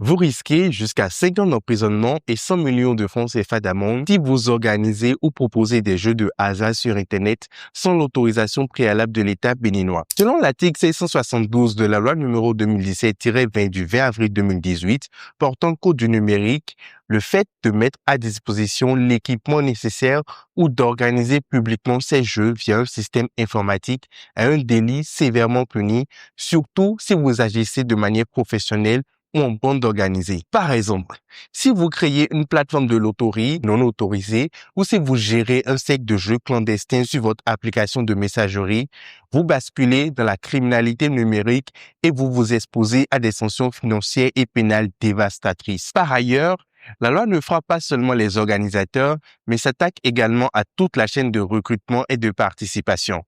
Vous risquez jusqu'à 5 ans d'emprisonnement et 100 millions de francs CFA d'amende si vous organisez ou proposez des jeux de hasard sur Internet sans l'autorisation préalable de l'État béninois. Selon l'article 672 de la loi numéro 2017-20 du 20 avril 2018 portant code du numérique, le fait de mettre à disposition l'équipement nécessaire ou d'organiser publiquement ces jeux via un système informatique est un délit sévèrement puni, surtout si vous agissez de manière professionnelle ou en bande organisée. Par exemple, si vous créez une plateforme de loterie non autorisée ou si vous gérez un site de jeux clandestin sur votre application de messagerie, vous basculez dans la criminalité numérique et vous vous exposez à des sanctions financières et pénales dévastatrices. Par ailleurs, la loi ne frappe pas seulement les organisateurs, mais s'attaque également à toute la chaîne de recrutement et de participation.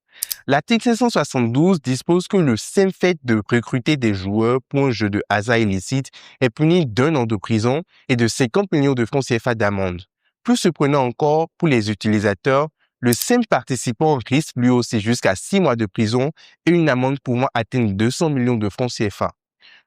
L'article 572 dispose que le simple fait de recruter des joueurs pour un jeu de hasard illicite est puni d'1 an de prison et de 50 millions de francs CFA d'amende. Plus surprenant encore, pour les utilisateurs, le simple participant risque lui aussi jusqu'à 6 mois de prison et une amende pouvant atteindre 200 millions de francs CFA.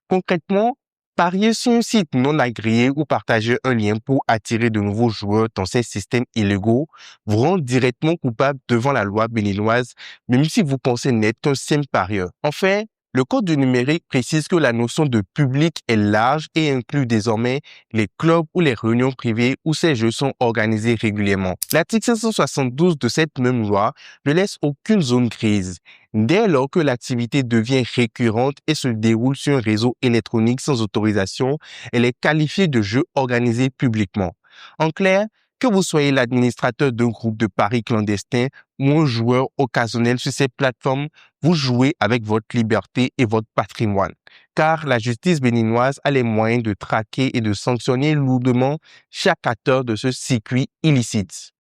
Concrètement, parier sur un site non agréé ou partager un lien pour attirer de nouveaux joueurs dans ces systèmes illégaux vous rend directement coupable devant la loi béninoise, même si vous pensez n'être qu'un simple parieur. Enfin, le Code du numérique précise que la notion de public est large et inclut désormais les clubs ou les réunions privées où ces jeux sont organisés régulièrement. L'article 572 de cette même loi ne laisse aucune zone grise. Dès lors que l'activité devient récurrente et se déroule sur un réseau électronique sans autorisation, elle est qualifiée de jeu organisé publiquement. En clair, que vous soyez l'administrateur d'un groupe de paris clandestin ou un joueur occasionnel sur ces plateformes, vous jouez avec votre liberté et votre patrimoine. Car la justice béninoise a les moyens de traquer et de sanctionner lourdement chaque acteur de ce circuit illicite.